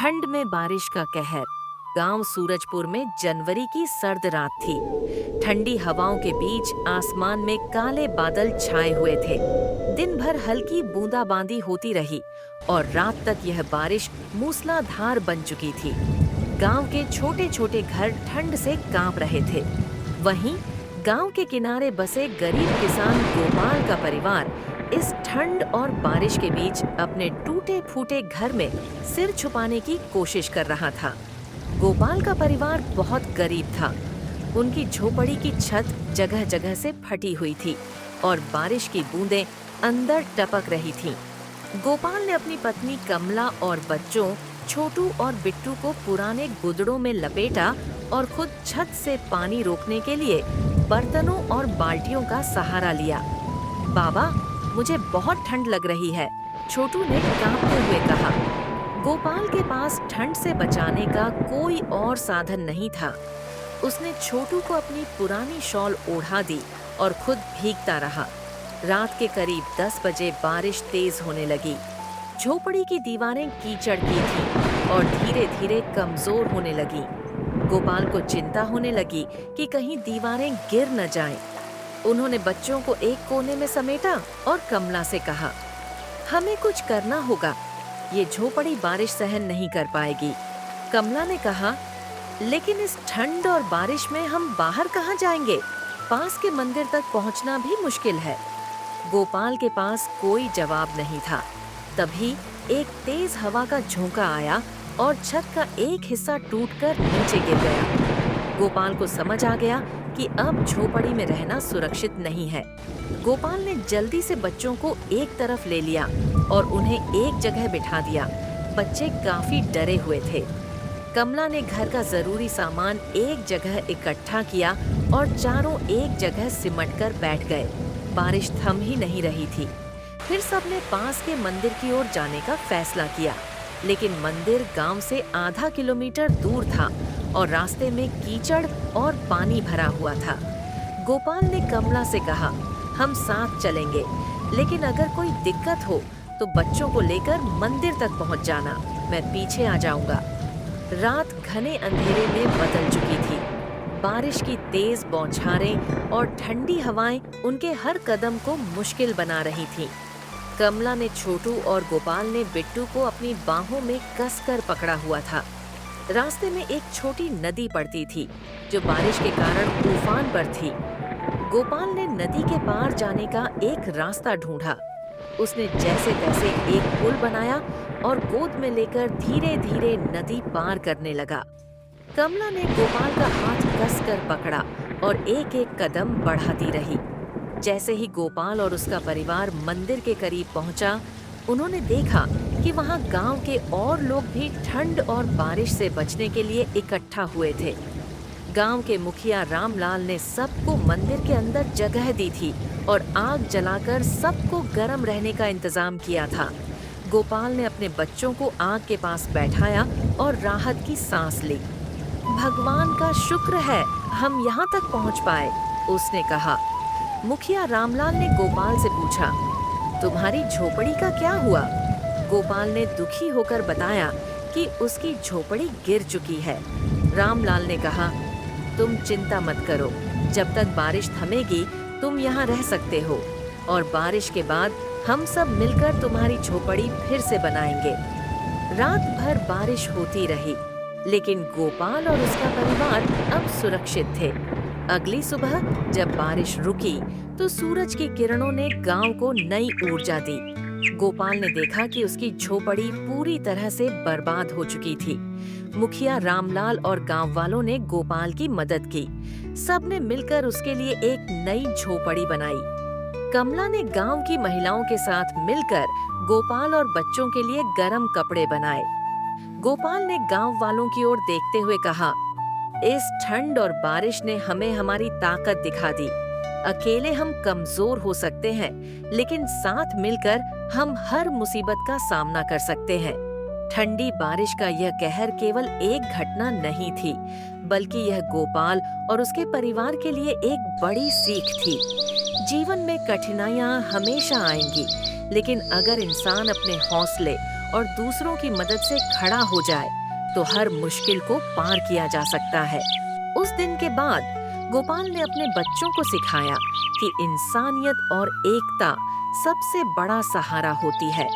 ठंड में बारिश का कहर। गांव सूरजपुर में जनवरी की सर्द रात थी। ठंडी हवाओं के बीच आसमान में काले बादल छाए हुए थे। दिन भर हल्की बूंदाबांदी होती रही और रात तक यह बारिश मूसलाधार बन चुकी थी। गांव के छोटे छोटे घर ठंड से कांप रहे थे। वहीं गांव के किनारे बसे गरीब किसान गोपाल का परिवार इस ठंड और बारिश के बीच अपने टूटे फूटे घर में सिर छुपाने की कोशिश कर रहा था। गोपाल का परिवार बहुत गरीब था। उनकी झोपड़ी की छत जगह जगह से फटी हुई थी और बारिश की बूंदें अंदर टपक रही थीं। गोपाल ने अपनी पत्नी कमला और बच्चों छोटू और बिट्टू को पुराने गुदड़ों में लपेटा और खुद छत से पानी रोकने के लिए बर्तनों और बाल्टियों का सहारा लिया। बाबा, मुझे बहुत ठंड लग रही है, छोटू ने कांपते हुए कहा। गोपाल के पास ठंड से बचाने का कोई और साधन नहीं था। उसने छोटू को अपनी पुरानी शॉल ओढ़ा दी और खुद भीगता रहा। रात के करीब 10 बजे बारिश तेज होने लगी। झोपड़ी की दीवारें कीचड़ की थीं और धीरे धीरे कमजोर होने लगी। गोपाल को चिंता होने लगी कि कहीं दीवारें गिर न जाएं। उन्होंने बच्चों को एक कोने में समेटा और कमला से कहा, हमें कुछ करना होगा, ये झोपड़ी बारिश सहन नहीं कर पाएगी। कमला ने कहा, लेकिन इस ठंड और बारिश में हम बाहर कहाँ जाएंगे? पास के मंदिर तक पहुँचना भी मुश्किल है। गोपाल के पास कोई जवाब नहीं था। तभी एक तेज हवा का झोंका आया और छत का एक हिस्सा टूटकर नीचे गिर गया। गोपाल को समझ आ गया कि अब झोपड़ी में रहना सुरक्षित नहीं है। गोपाल ने जल्दी से बच्चों को एक तरफ ले लिया और उन्हें एक जगह बिठा दिया। बच्चे काफी डरे हुए थे। कमला ने घर का जरूरी सामान एक जगह इकट्ठा किया और चारों एक जगह सिमट कर बैठ गए। बारिश थम ही नहीं रही थी। फिर सबने पास के मंदिर की ओर जाने का फैसला किया, लेकिन मंदिर गांव से आधा किलोमीटर दूर था और रास्ते में कीचड़ और पानी भरा हुआ था। गोपाल ने कमला से कहा, हम साथ चलेंगे, लेकिन अगर कोई दिक्कत हो तो बच्चों को लेकर मंदिर तक पहुंच जाना, मैं पीछे आ जाऊंगा। रात घने अंधेरे में बदल चुकी थी। बारिश की तेज बौछारें और ठंडी हवाएं उनके हर कदम को मुश्किल बना रही थीं। कमला ने छोटू और गोपाल ने बिट्टू को अपनी बाहों में कसकर पकड़ा हुआ था। रास्ते में एक छोटी नदी पड़ती थी जो बारिश के कारण उफान पर थी। गोपाल ने नदी के पार जाने का एक रास्ता ढूंढा। उसने जैसे तैसे एक पुल बनाया और गोद में लेकर धीरे धीरे नदी पार करने लगा। कमला ने गोपाल का हाथ कसकर पकड़ा और एक एक कदम बढ़ाती रही। जैसे ही गोपाल और उसका परिवार मंदिर के करीब पहुंचा, उन्होंने देखा कि वहां गांव के और लोग भी ठंड और बारिश से बचने के लिए इकट्ठा हुए थे। गांव के मुखिया रामलाल ने सबको मंदिर के अंदर जगह दी थी और आग जलाकर सबको गर्म रहने का इंतजाम किया था। गोपाल ने अपने बच्चों को आग के पास बैठाया और राहत की सांस ली। भगवान का शुक्र है हम यहाँ तक पहुँच पाए, उसने कहा। मुखिया रामलाल ने गोपाल से पूछा, तुम्हारी झोपड़ी का क्या हुआ? गोपाल ने दुखी होकर बताया कि उसकी झोपड़ी गिर चुकी है। रामलाल ने कहा, तुम चिंता मत करो, जब तक बारिश थमेगी तुम यहाँ रह सकते हो और बारिश के बाद हम सब मिलकर तुम्हारी झोपड़ी फिर से बनाएंगे। रात भर बारिश होती रही, लेकिन गोपाल और उसका परिवार अब सुरक्षित थे। अगली सुबह जब बारिश रुकी तो सूरज की किरणों ने गांव को नई ऊर्जा दी। गोपाल ने देखा कि उसकी झोपड़ी पूरी तरह से बर्बाद हो चुकी थी। मुखिया रामलाल और गांव वालों ने गोपाल की मदद की। सबने मिलकर उसके लिए एक नई झोपड़ी बनाई। कमला ने गांव की महिलाओं के साथ मिलकर गोपाल और बच्चों के लिए गर्म कपड़े बनाए। गोपाल ने गांव वालों की ओर देखते हुए कहा, इस ठंड और बारिश ने हमें हमारी ताकत दिखा दी। अकेले हम कमजोर हो सकते हैं, लेकिन साथ मिलकर हम हर मुसीबत का सामना कर सकते हैं। ठंडी बारिश का यह कहर केवल एक घटना नहीं थी, बल्कि यह गोपाल और उसके परिवार के लिए एक बड़ी सीख थी। जीवन में कठिनाइयां हमेशा आएंगी, लेकिन अगर इंसान अपने हौसले और दूसरों की मदद से खड़ा हो जाए तो हर मुश्किल को पार किया जा सकता है। उस दिन के बाद गोपाल ने अपने बच्चों को सिखाया कि इंसानियत और एकता सबसे बड़ा सहारा होती है।